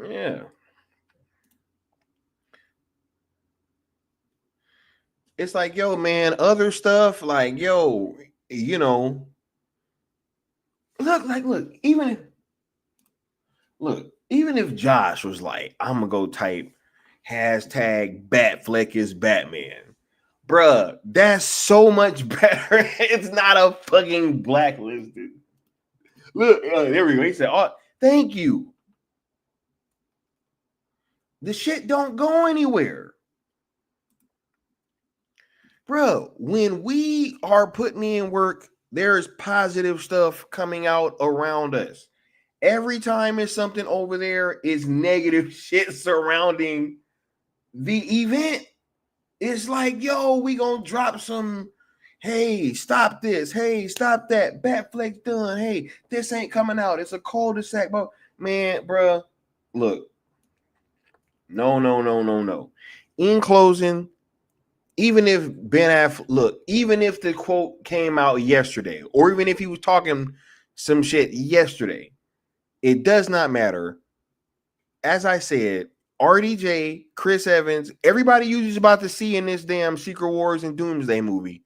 Yeah. It's like, yo, man, other stuff, like, yo, you know, look, even if Josh was like, I'm gonna go type hashtag Batfleck is Batman, bruh, that's so much better. It's not a fucking blacklisted. Look, there we go. He said, oh, thank you. The shit don't go anywhere. Bro, when we are putting in work, there's positive stuff coming out around us. Every time it's something over there, is negative shit surrounding the event. It's like, yo, we gonna drop some, hey, stop this, hey, stop that, Batfleck's done, hey, this ain't coming out, it's a cul-de-sac, but man, bro, look, no. In closing, even if Ben Affleck, look, even if the quote came out yesterday, or even if he was talking some shit yesterday, it does not matter. As I said, RDJ, Chris Evans, everybody you're just about to see in this damn Secret Wars and Doomsday movie,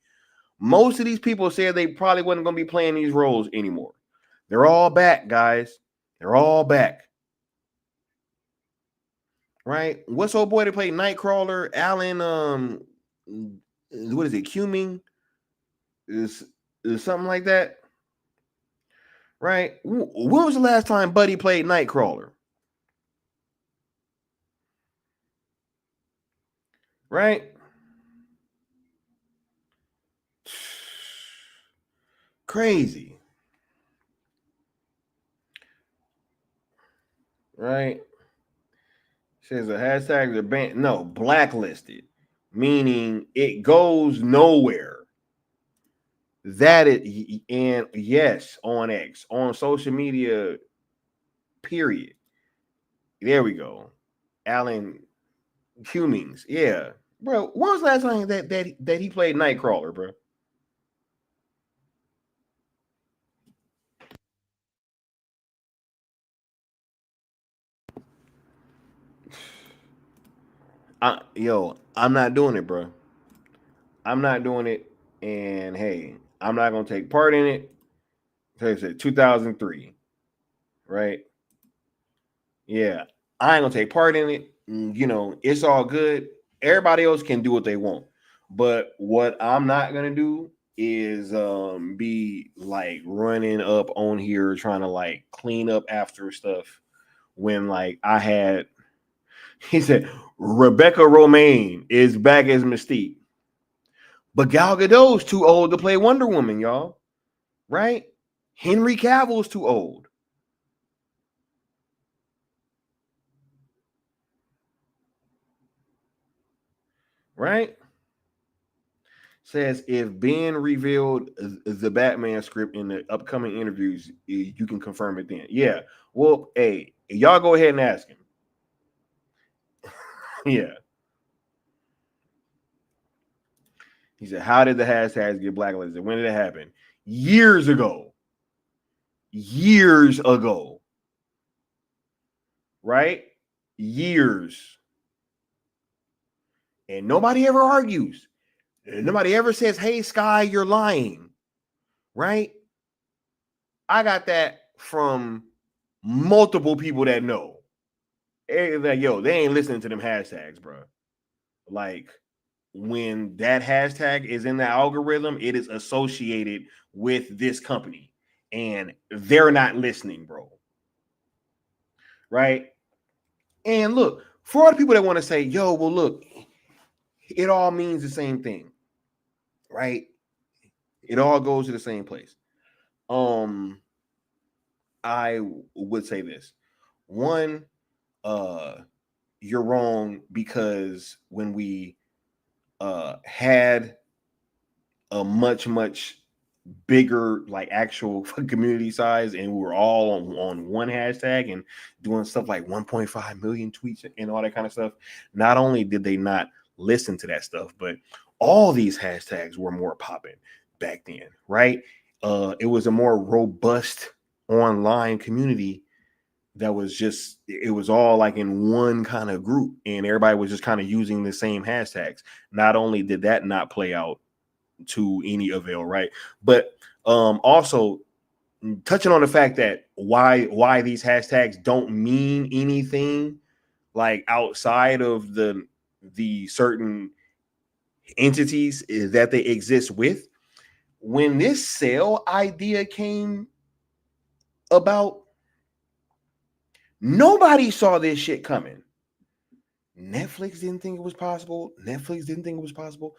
most of these people said they probably wasn't going to be playing these roles anymore. They're all back, guys. They're all back. Right? What's old boy that played Nightcrawler? Alan, what is it? Cumming? Is something like that? Right? When was the last time Buddy played Nightcrawler? Right? Crazy. Right? Says the hashtag the ban, no, blacklisted, meaning it goes nowhere. That is, and yes, on X, on social media, period. There we go. Alan Cummings. Yeah. Bro, when was the last time that he played Nightcrawler, bro? I'm not doing it, bro. I'm not doing it. And hey, I'm not gonna take part in it. So I said 2003, right? Yeah, I ain't gonna take part in it. You know, it's all good. Everybody else can do what they want. But what I'm not gonna do is be like running up on here trying to like clean up after stuff when like I had he said Rebecca Romaine is back as Mystique. But Gal Gadot's too old to play Wonder Woman, y'all. Right? Henry Cavill's too old. Right? Says if Ben revealed the Batman script in the upcoming interviews, you can confirm it then. Yeah. Well, hey, y'all go ahead and ask him. Yeah. He said, how did the hashtags get blacklisted? When did it happen? Years ago. Years ago. Right? Years. And nobody ever argues. Nobody ever says, hey, Sky, you're lying. Right? I got that from multiple people that know. Like, yo, they ain't listening to them hashtags, bro. Like, when that hashtag is in the algorithm, it is associated with this company. And they're not listening, bro. Right? And look, for all the people that want to say, yo, well, look, it all means the same thing. Right? It all goes to the same place. I would say this. One, you're wrong because when we had a much bigger like actual community size and we were all on one hashtag and doing stuff like 1.5 million tweets and all that kind of stuff, not only did they not listen to that stuff, but all these hashtags were more popping back then, right? It was a more robust online community that was just, it was all like in one kind of group and everybody was just kind of using the same hashtags. Not only did that not play out to any avail, right? But also touching on the fact that why these hashtags don't mean anything like outside of the certain entities that they exist with. When this sale idea came about, nobody saw this shit coming. Netflix didn't think it was possible. Netflix didn't think it was possible.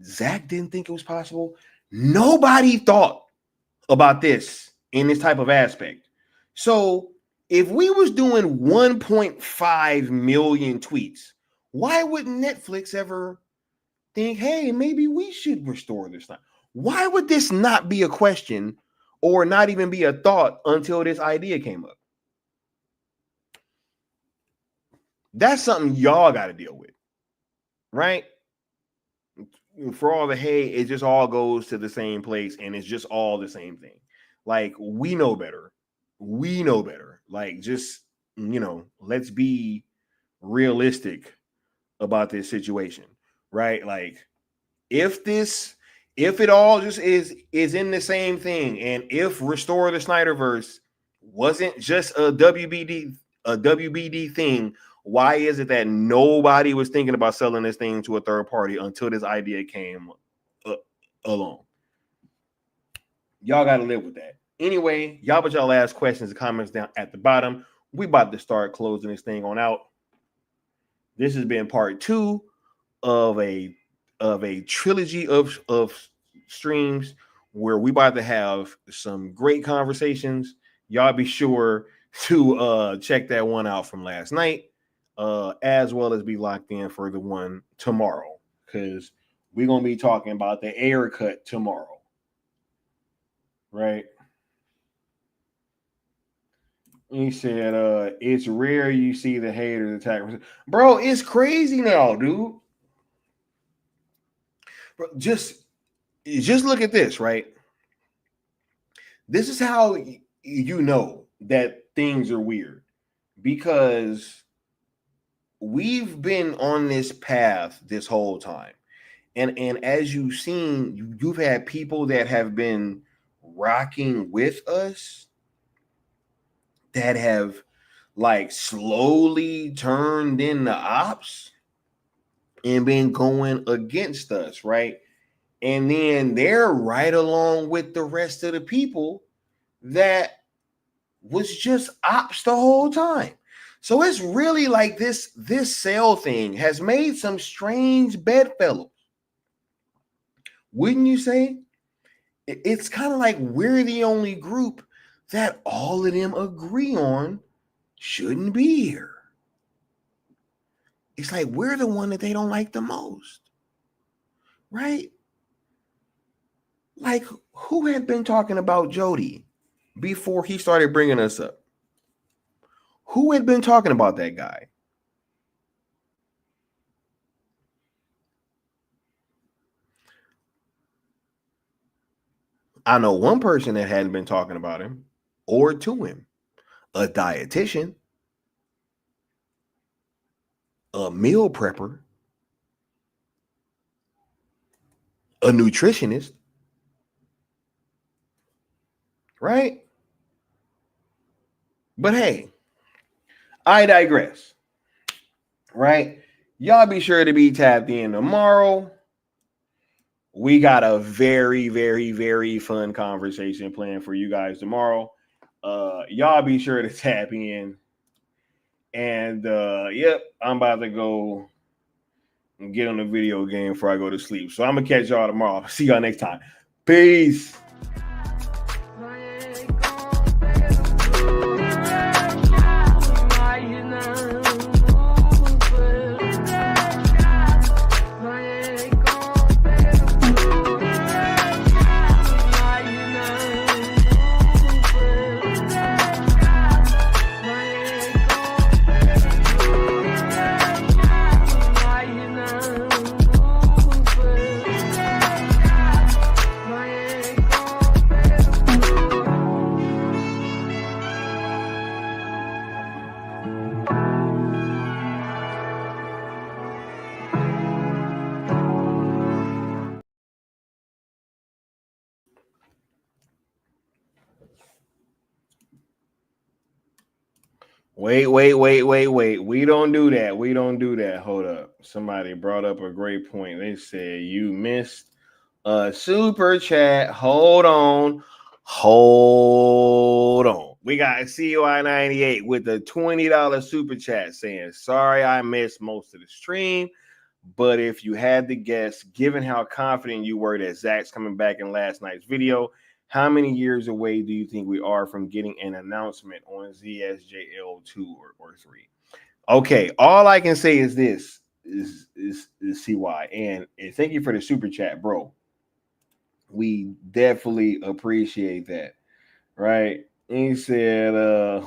Zack didn't think it was possible. Nobody thought about this in this type of aspect. So if we was doing 1.5 million tweets, why wouldn't Netflix ever think, hey, maybe we should restore this time? Why would this not be a question or not even be a thought until this idea came up? That's something y'all got to deal with, right? For all the hey, it just all goes to the same place and it's just all the same thing. Like, we know better. We know better. Like, just, you know, let's be realistic about this situation, right? Like, if it all just is in the same thing, and if Restore the Snyderverse wasn't just a WBD thing, why is it that nobody was thinking about selling this thing to a third party until this idea came along? Y'all got to live with that. Anyway, y'all put y'all last questions and comments down at the bottom. We about to start closing this thing on out. This has been part 2 of a trilogy of streams where we about to have some great conversations. Y'all be sure to check that one out from last night, as well as be locked in for the one tomorrow, because we're gonna be talking about the Air cut tomorrow. right? He said, it's rare you see the haters attack. Bro, it's crazy now, dude. Bro, just look at this, right? This is how you know that things are weird, because we've been on this path this whole time. And as you've seen, you've had people that have been rocking with us that have like slowly turned into ops and been going against us, right? And then they're right along with the rest of the people that was just ops the whole time. So it's really like this sale thing has made some strange bedfellows. Wouldn't you say? It's kind of like we're the only group that all of them agree on shouldn't be here. It's like we're the one that they don't like the most, right? Like, who had been talking about Jody before he started bringing us up? Who had been talking about that guy? I know one person that hadn't been talking about him or to him: a dietitian, a meal prepper, a nutritionist, right? But hey, I digress, right? Y'all be sure to be tapped in tomorrow. We got a very, very, very fun conversation planned for you guys tomorrow. Y'all be sure to tap in. And yep, I'm about to go and get on the video game before I go to sleep. So I'm gonna catch y'all tomorrow. See y'all next time. Peace. Wait. We don't do that. Hold up. Somebody brought up a great point. They said you missed a super chat. Hold on. We got CUI98 with a $20 super chat saying, sorry I missed most of the stream, but if you had to guess, given how confident you were that Zack's coming back in last night's video, how many years away do you think we are from getting an announcement on ZSJL2 or 3? Okay, all I can say is this is CY, and thank you for the super chat, bro. We definitely appreciate that, right? He said,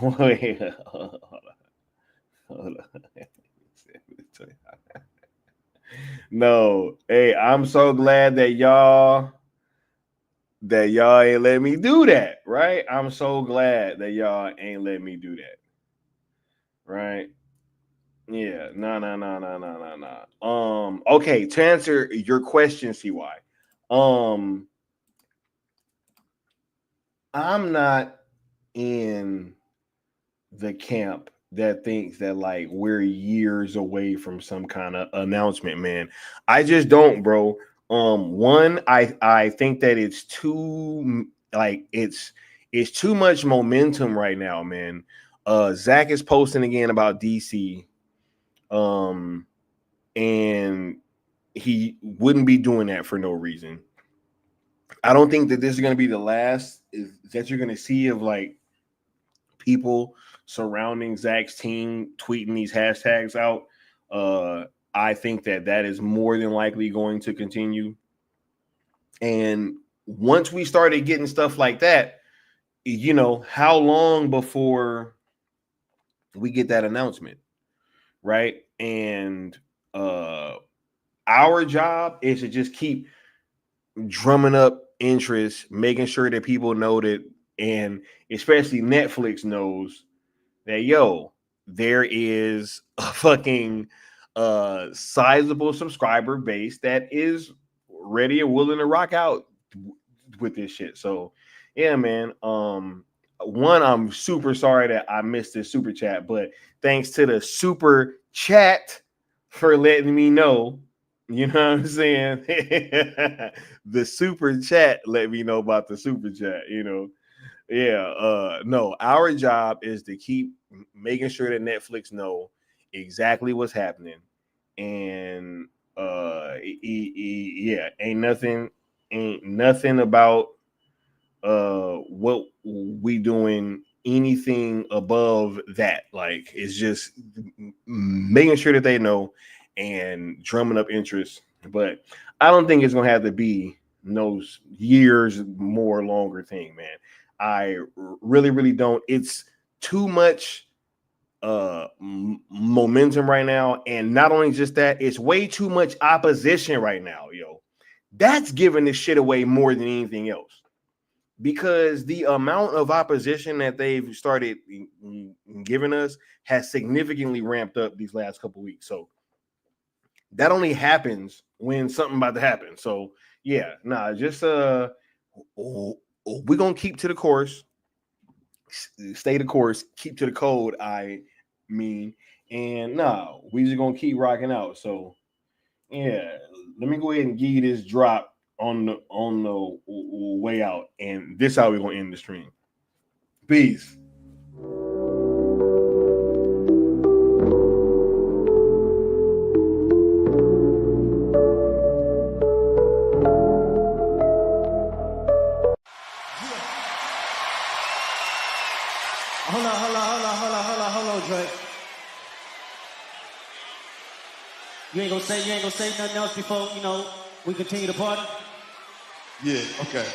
wait, hold on. No, hey, I'm so glad that y'all ain't let me do that, right? I'm so glad that y'all ain't let me do that, right? Yeah, no. Okay, to answer your question, CY, I'm not in the camp that thinks that like we're years away from some kind of announcement, man. I just don't, bro. One, I think that it's too like it's too much momentum right now, man. Zack is posting again about DC, and he wouldn't be doing that for no reason. I don't think that this is going to be the last that you're going to see of like people surrounding Zack's team tweeting these hashtags out. I think that is more than likely going to continue. And once we started getting stuff like that, you know, how long before we get that announcement, right? And our job is to just keep drumming up interest, making sure that people know that, and especially Netflix knows that, yo, there is a fucking sizable subscriber base that is ready and willing to rock out with this shit. So yeah, man. One, I'm super sorry that I missed this super chat, but thanks to the super chat for letting me know. You know what I'm saying? The super chat let me know about the super chat, you know. Yeah, no, our job is to keep making sure that Netflix know exactly what's happening. And yeah, ain't nothing about what we doing anything above that. Like, it's just making sure that they know and drumming up interest. But I don't think it's gonna have to be no years more longer thing, man. I really don't. It's too much momentum right now, and not only just that, it's way too much opposition right now, yo. That's giving this shit away more than anything else, because the amount of opposition that they've started giving us has significantly ramped up these last couple weeks. So that only happens when something about to happen. So yeah, nah, just we're gonna keep to the course, stay the course, keep to the code. I mean, and nah, we just gonna keep rocking out. So yeah, let me go ahead and give you this drop on the way out, and this is how we're gonna end the stream. Peace. Hold on, Drake. You ain't gonna say nothing else before, you know, we continue to party? Yeah, okay.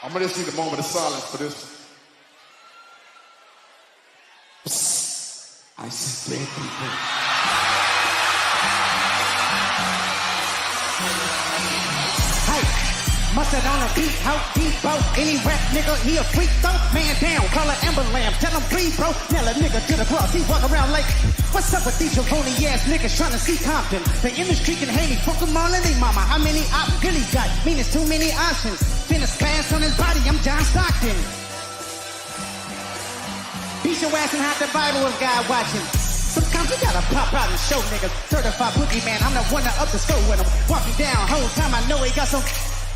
I'm gonna just need a moment of silence for this. I see dead people. Mustard on a beat, how deep, bro. Any rap nigga, he a freak, though. Man down, call an ambulance, tell him please, bro. Nail a nigga to the cross, he walk around like, what's up with these jabroni ass niggas trying to see Compton? The industry can hate me, fuck them all in they mama. How many op really got? Mean it's too many options. Finish pass on his body, I'm John Stockton. Beat your ass and hide the Bible if God watching. Sometimes you gotta pop out and show niggas. Certified boogie man, I'm the one that up the score with him. Walking down, whole time I know he got some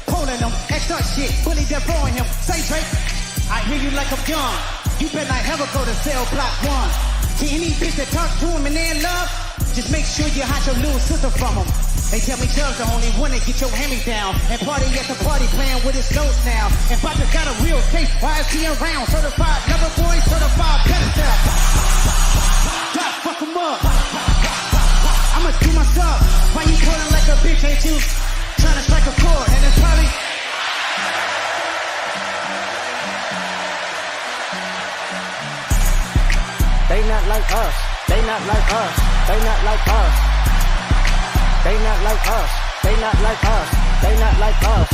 pulling him, extra shit, bully throwing him. Say Drake, I hear you like I'm young. You better not ever go to cell block 1. To any bitch that talk to him and they in love, just make sure you hide your little sister from him. They tell me Chubb's the only one that get your hammy down. And party at the party playing with his ghost now. And Bobby got a real case, why is he around? Certified lover boy, certified pedestal. God, fuck him up. I'ma do my stuff. Why you calling like a bitch, ain't you? Trying to strike a chord, and it's probably they not like us. They not like us. They not like us. They not like us. They not like us. They not like us.